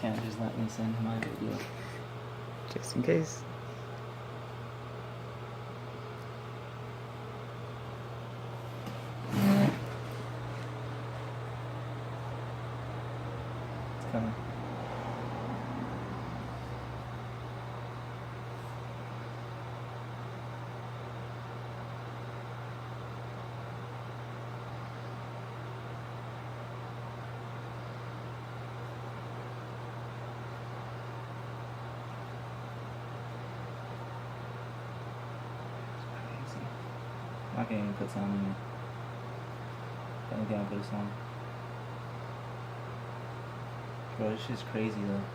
can't just let me send my video. Just in case. It's coming. I can't even put sound in there. The only thing I put a song. Bro, this shit's crazy though.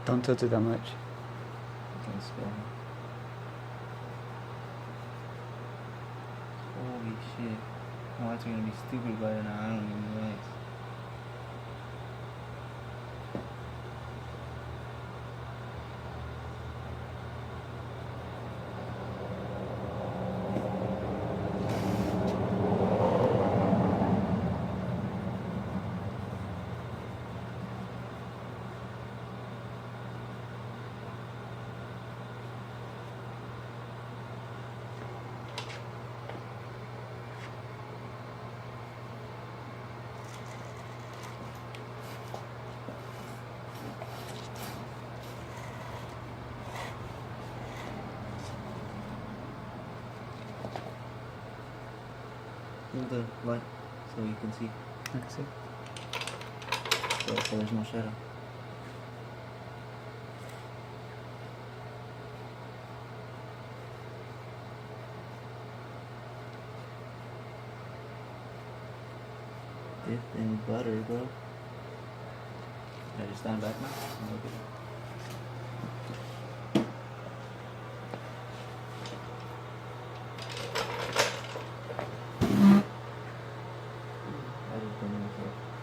Don't tilt it that much. I can't spell. Holy shit. My watch are gonna be stupid by now. I don't even know. Move the light so you can see. I can see. So there's no shadow. Dipped in butter, bro. Did I just stand back now? Okay. I just don't know.